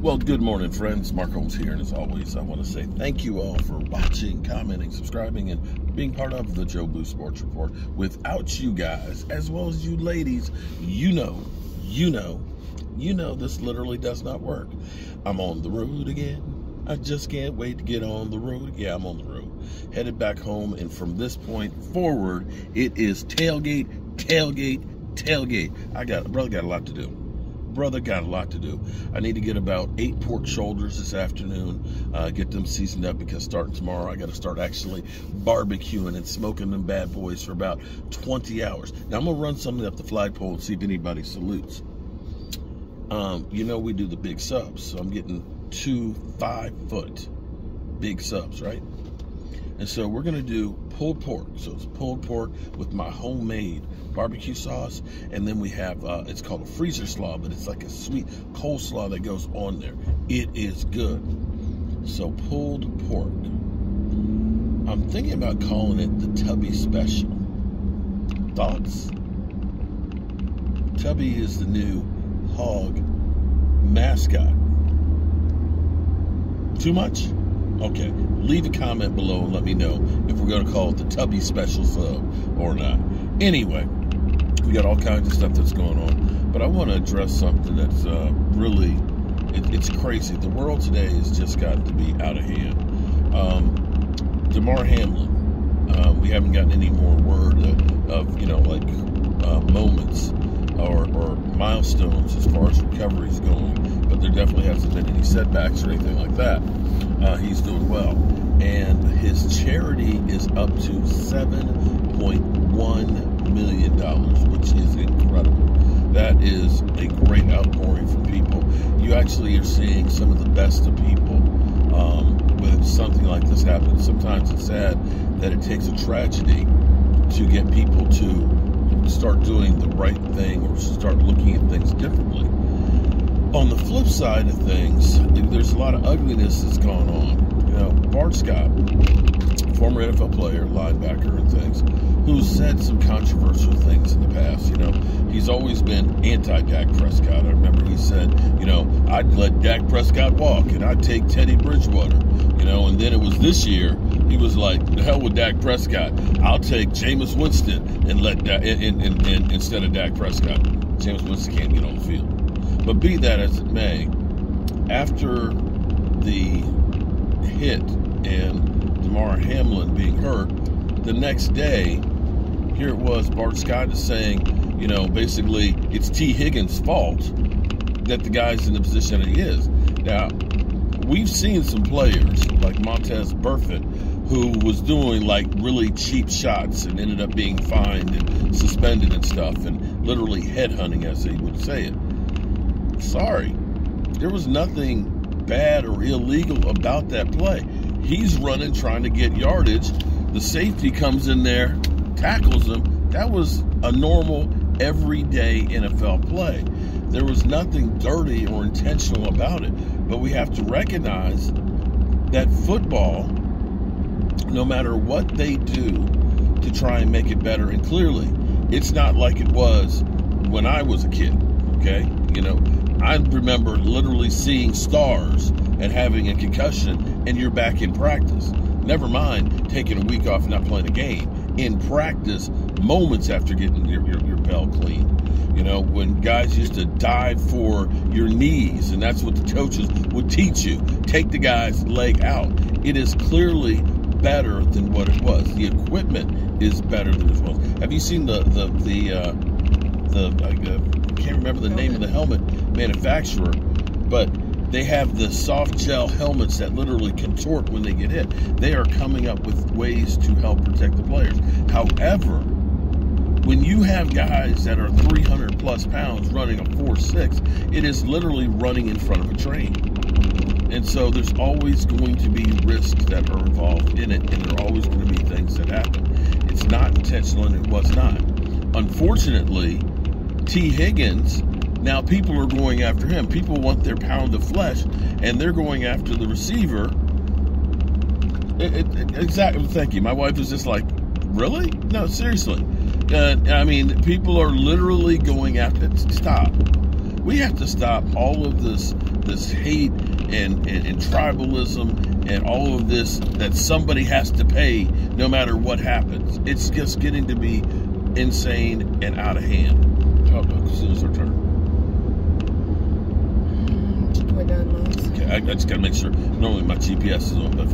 Well, good morning, friends. Mark Holmes here, and as always, I want to say thank you all for watching, commenting, subscribing, and being part of the Joe Blue Sports Report. Without you guys, as well as you ladies, you know, this literally does not work. I'm on the road again. I just can't wait to get on the road. Yeah, I'm on the road. Headed back home, and from this point forward, it is tailgate. Brother got a lot to do. I need to get about 8 pork shoulders this afternoon, get them seasoned up, because starting tomorrow I got to start actually barbecuing and smoking them bad boys for about 20 hours. Now I'm gonna run something up the flagpole and see if anybody salutes. We do the big subs, so I'm getting 2 5-foot big subs, right? And so we're gonna do pulled pork. So it's pulled pork with my homemade barbecue sauce, and then we have it's called a freezer slaw, but it's like a sweet coleslaw that goes on there. It is good. So pulled pork. I'm thinking about calling it the Tubby Special. Thoughts? Tubby is the new hog mascot. Too much? Okay, leave a comment below and let me know if we're going to call it the Tubby Special Sub or not. Anyway, we got all kinds of stuff that's going on, but I want to address something that's really, it's crazy. The world today has just gotten to be out of hand. Damar Hamlin, we haven't gotten any more word of moments or milestones as far as recovery is going, but there definitely hasn't been any setbacks or anything like that. He's doing well, and his charity is up to $7.1 million, which is incredible. That is a great outpouring from people. You actually are seeing some of the best of people with something like this happen. Sometimes it's sad that it takes a tragedy to get people to start doing the right thing or start looking at things differently. On the flip side of things, there's a lot of ugliness that's going on. Bart Scott, former NFL player, linebacker and things, who's said some controversial things in the past. He's always been anti-Dak Prescott. I remember he said, I'd let Dak Prescott walk and I'd take Teddy Bridgewater. And then it was this year, he was like, the hell with Dak Prescott. I'll take Jameis Winston and let instead of Dak Prescott. Jameis Winston can't get on the field. But be that as it may, after the hit and Damar Hamlin being hurt, the next day, here it was, Bart Scott is saying, basically it's T. Higgins' fault that the guy's in the position that he is. Now, we've seen some players like Montez Burfict who was doing like really cheap shots and ended up being fined and suspended and stuff, and literally headhunting, as they would say it. Sorry, there was nothing bad or illegal about that play. He's running, trying to get yardage. The safety comes in there, tackles him. That was a normal, everyday NFL play. There was nothing dirty or intentional about it. But we have to recognize that football, no matter what they do to try and make it better, and clearly, it's not like it was when I was a kid, okay? I remember literally seeing stars and having a concussion, and you're back in practice. Never mind taking a week off and not playing a game. In practice, moments after getting your bell cleaned. When guys used to dive for your knees, and that's what the coaches would teach you. Take the guy's leg out. It is clearly better than what it was. The equipment is better than it was. Have you seen I can't remember the name of the helmet manufacturer, but they have the soft gel helmets that literally contort when they get hit. They are coming up with ways to help protect the players. However, when you have guys that are 300 plus pounds running a 4.6, it is literally running in front of a train. And so there's always going to be risks that are involved in it, and there are always going to be things that happen. It's not intentional, and it was not. Unfortunately, T. Higgins, now people are going after him. People want their pound of flesh, and they're going after the receiver. Exactly. Thank you. My wife was just like, really? No, seriously. People are literally going after it. Stop. We have to stop all of this this hate and tribalism and all of this that somebody has to pay no matter what happens. It's just getting to be insane and out of hand. Oh, as soon as our turn. 2.9 miles. Okay, I just gotta make sure. Normally my GPS is on, but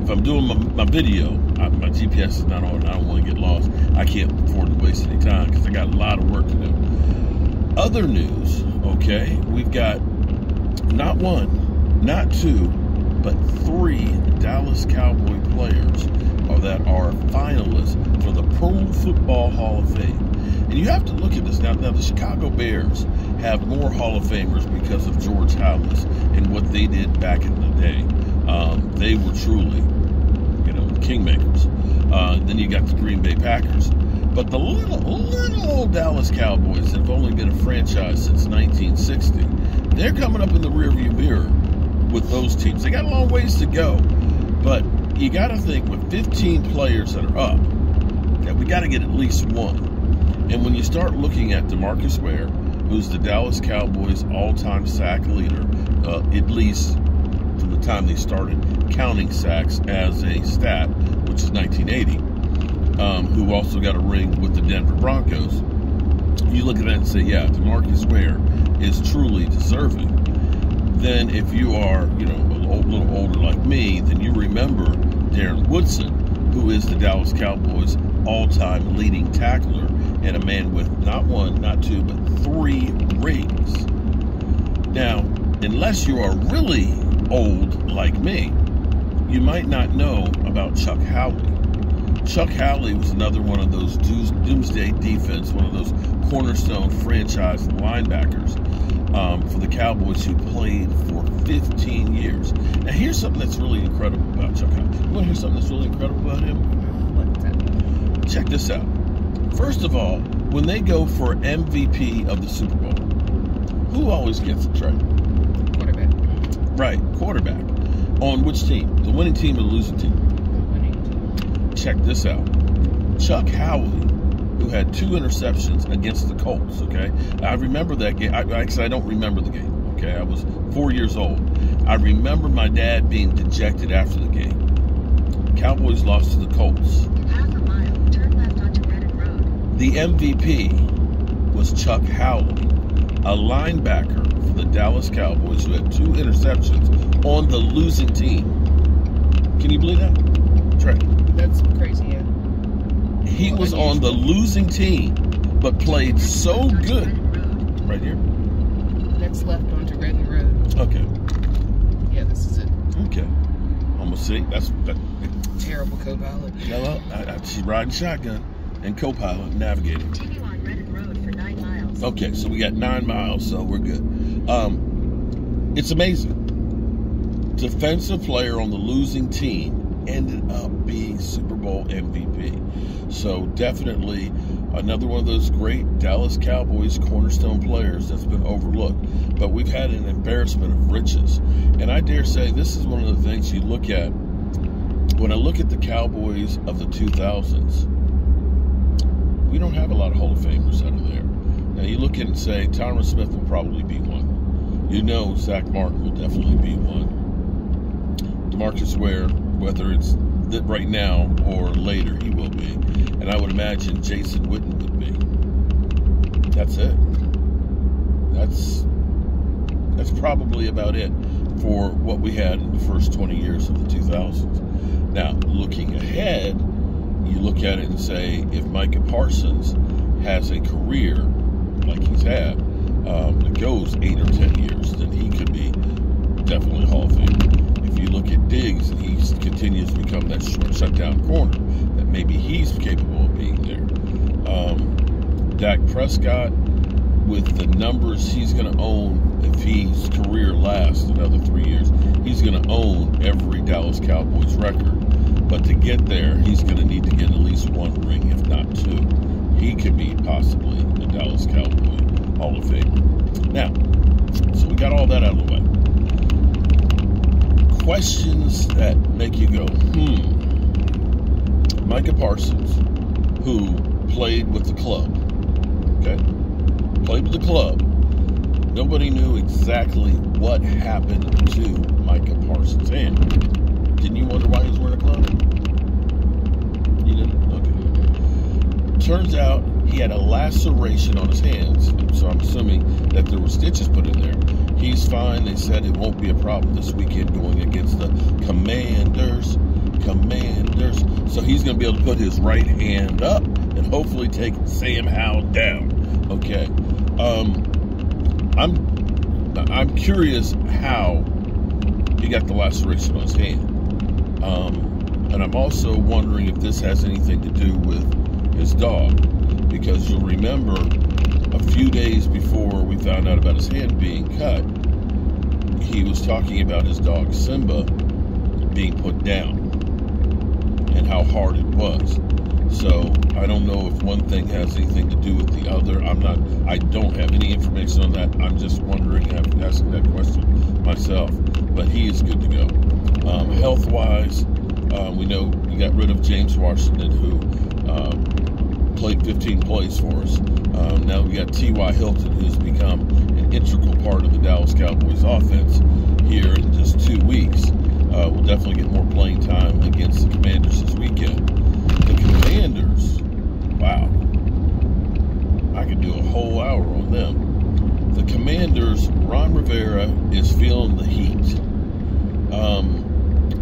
if I'm doing my video, my GPS is not on. I don't want to get lost. I can't afford to waste any time because I got a lot of work to do. Other news, okay, we've got not one, not two, but 3 Dallas Cowboy players that are finalists for the Pro Football Hall of Fame. And you have to look at this now. Now, the Chicago Bears have more Hall of Famers because of George Halas and what they did back in the day. They were truly, kingmakers. Then you got the Green Bay Packers. But the little old Dallas Cowboys have only been a franchise since 1960. They're coming up in the rearview mirror with those teams. They got a long ways to go. But you got to think with 15 players that are up, that we got to get at least one. And when you start looking at DeMarcus Ware, who's the Dallas Cowboys all-time sack leader, at least from the time they started counting sacks as a stat, which is 1980, who also got a ring with the Denver Broncos. You look at that and say, yeah, DeMarcus Ware is truly deserving. Then if you are, a little older like me, then you remember Darren Woodson, who is the Dallas Cowboys all-time leading tackler and a man with not one, not two, but 3 rings. Now, unless you are really old like me, you might not know about Chuck Howley. Chuck Howley was another one of those doomsday defense, one of those cornerstone franchise linebackers for the Cowboys who played for 15 years. Now, here's something that's really incredible about Chuck Howley. You want to hear something that's really incredible about him? What's that? Check this out. First of all, when they go for MVP of the Super Bowl, who always gets it, Trey? Quarterback. Right, quarterback. On which team? The winning team or the losing team? The winning team. Check this out. Chuck Howley, who had 2 interceptions against the Colts, okay? I remember that game. I don't remember the game, okay? I was 4 years old. I remember my dad being dejected after the game. Cowboys lost to the Colts. In half a mile, turn left onto Redden Road. The MVP was Chuck Howley, a linebacker for the Dallas Cowboys who had 2 interceptions on the losing team. Can you believe that? Trey? That's crazy, yeah. He was on the losing team, but played so good. Right here? Next left onto Redden Road. Okay. Yeah, this is it. Okay. Almost see. That. Terrible co-pilot. She's riding shotgun and co-pilot navigating. Continue on Redden Road for 9 miles. Okay, so we got 9 miles, so we're good. It's amazing. Defensive player on the losing team ended up being Super Bowl MVP. So definitely another one of those great Dallas Cowboys cornerstone players that's been overlooked. But we've had an embarrassment of riches. And I dare say this is one of the things you look at when I look at the Cowboys of the 2000s. We don't have a lot of Hall of Famers out of there. Now you look at it and say Tyron Smith will probably be one. Zach Martin will definitely be one. DeMarcus Ware, whether it's right now or later, he will be. And I would imagine Jason Witten would be. That's it. That's probably about it for what we had in the first 20 years of the 2000s. Now, looking ahead, you look at it and say, if Micah Parsons has a career like he's had, that goes 8 or 10 years, then he could be definitely Hall of Fame. If you look at Diggs and he continues to become that shutdown corner, that maybe he's capable of being there. Dak Prescott, with the numbers he's going to own, if his career lasts another 3 years, he's going to own every Dallas Cowboys record. But to get there, he's going to need to get at least 1 ring, if not 2. He could be possibly a Dallas Cowboy Hall of Famer. Now, so we got all that out of the way. Questions that make you go, Micah Parsons, who played with the club, okay? Played with the club, Nobody knew exactly what happened to Micah Parsons' hand. Didn't you wonder why he was wearing a glove? You didn't? Okay. Turns out he had a laceration on his hands, so I'm assuming that there were stitches put in there. He's fine. They said it won't be a problem this weekend going against the Commanders. So he's going to be able to put his right hand up and hopefully take Sam Howell down. Okay. I'm curious how he got the laceration on his hand. And I'm also wondering if this has anything to do with his dog. Because you'll remember a few days before we found out about his hand being cut, he was talking about his dog Simba being put down and how hard it was. So I don't know if one thing has anything to do with the other. I don't have any information on that. I'm just wondering, I'm asking that question myself. But he is good to go. Health-wise, we know you got rid of James Washington, who played 15 plays for us. Now we got T.Y. Hilton, who's become an integral part of the Dallas Cowboys offense here in just 2 weeks. We'll definitely get more playing time against the Commanders this weekend. The Commanders, wow. I could do a whole hour on them. The Commanders, Ron Rivera is feeling the heat.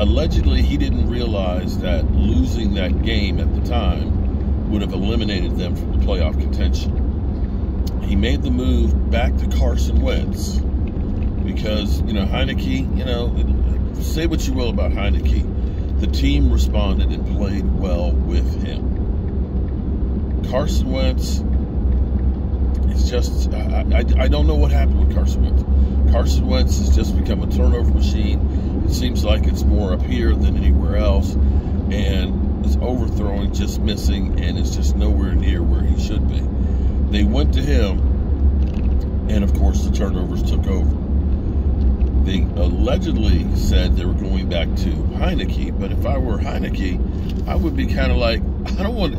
Allegedly, he didn't realize that losing that game at the time would have eliminated them from the playoff contention. He made the move back to Carson Wentz because, Heineke, say what you will about Heineke, the team responded and played well with him. Carson Wentz is just, I don't know what happened with Carson Wentz. Carson Wentz has just become a turnover machine. It seems like it's more up here than anywhere else. And his overthrowing just missing, and it's just nowhere near where he should be. They went to him, and of course the turnovers took over. They allegedly said they were going back to Heineke, but if I were Heineke, I would be kind of like, I don't want,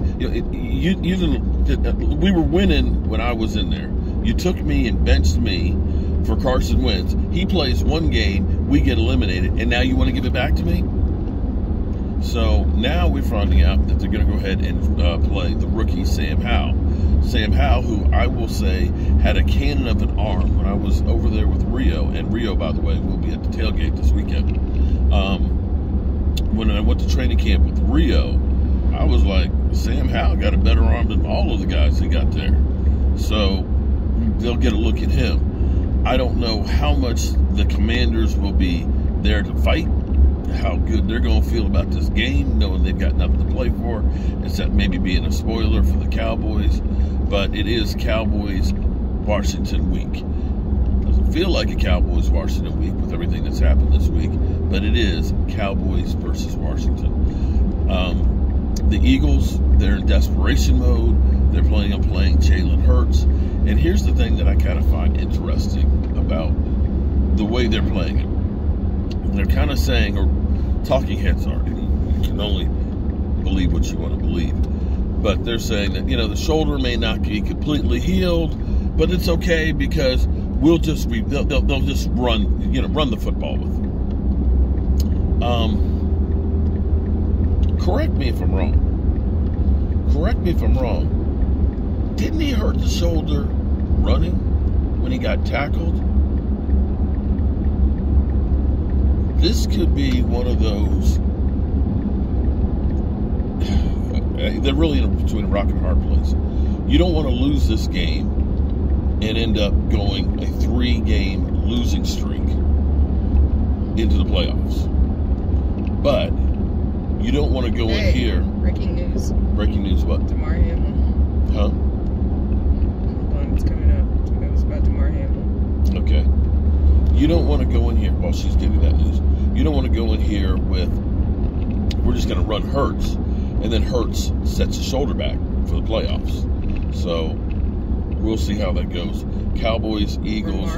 we were winning when I was in there. You took me and benched me for Carson Wentz. He plays one game, we get eliminated, and now you want to give it back to me? So now we're finding out that they're going to go ahead and play the rookie Sam Howell. Sam Howell, who I will say had a cannon of an arm when I was over there with Rio. And Rio, by the way, will be at the tailgate this weekend. When I went to training camp with Rio, I was like, Sam Howell got a better arm than all of the guys he got there. So they'll get a look at him. I don't know how much the Commanders will be there to fight, how good they're going to feel about this game, knowing they've got nothing to play for, except maybe being a spoiler for the Cowboys. But it is Cowboys-Washington week. Doesn't feel like a Cowboys-Washington week with everything that's happened this week, but it is Cowboys versus Washington. The Eagles, they're in desperation mode. They're planning on playing Jalen Hurts. And here's the thing that I kind of find interesting about the way they're playing it. They're kind of saying, or talking heads are, you can only believe what you want to believe, but they're saying that, the shoulder may not be completely healed, but it's okay because they'll just run the football with them. Correct me if I'm wrong. Didn't he hurt the shoulder running when he got tackled? This could be one of those. They're really in between a rock and a hard place. You don't want to lose this game and end up going a 3-game losing streak into the playoffs. But you don't want to go in here. Breaking news. Breaking news what? Damar Hamlin. Huh? Hold on, it's coming up. It was about Damar Hamlin. Okay. You don't want to go in here, while she's getting that news, you don't want to go in here with, we're just going to run Hurts, and then Hurts sets his shoulder back for the playoffs. So we'll see how that goes. Cowboys, Eagles.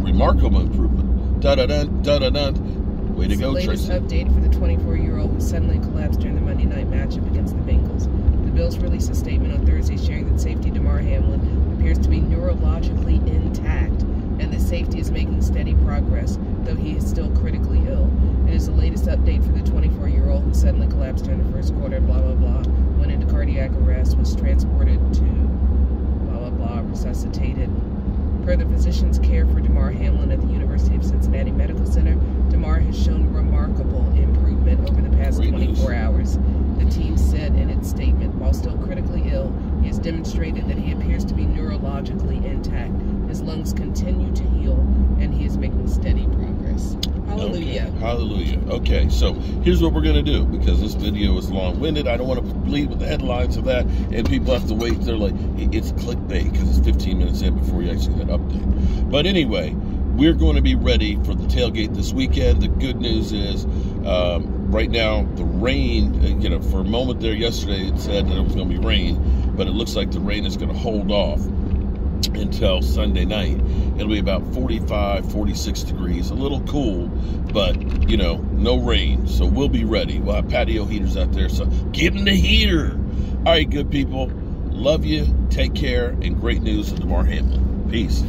Remarkable improvement. Da-da-dun, da-da-dun. Way to go, Tracy. It's the latest update for the 24-year-old who suddenly collapsed during the Monday night matchup against the Bengals. The Bills released a statement on Thursday sharing that safety Damar Hamlin appears to be neurologically intact. safety is making steady progress, though he is still critically ill. It is the latest update for the 24-year-old who suddenly collapsed during the first quarter, blah, blah, blah, went into cardiac arrest, was transported to blah, blah, blah, resuscitated. Per the physician's care for Damar Hamlin at the University of Cincinnati Medical Center, Damar has shown remarkable improvement over the past 24 hours. The team said in its statement, while still critically ill, he has demonstrated that he appears to be neurologically intact. His lungs continue to heal, and he is making steady progress. Hallelujah. Okay. Hallelujah. Okay, so here's what we're going to do, because this video is long-winded. I don't want to lead with the headlines of that, and people have to wait. They're like, it's clickbait, because it's 15 minutes in before you actually get an update. But anyway, we're going to be ready for the tailgate this weekend. The good news is, right now, the rain, for a moment there yesterday, it said that it was going to be rain, but it looks like the rain is going to hold off until Sunday night. It'll be about 45, 46 degrees, a little cool, but, no rain. So we'll be ready. We'll have patio heaters out there, so give them the heater. All right, good people. Love you. Take care. And great news of Damar Hamlin. Peace.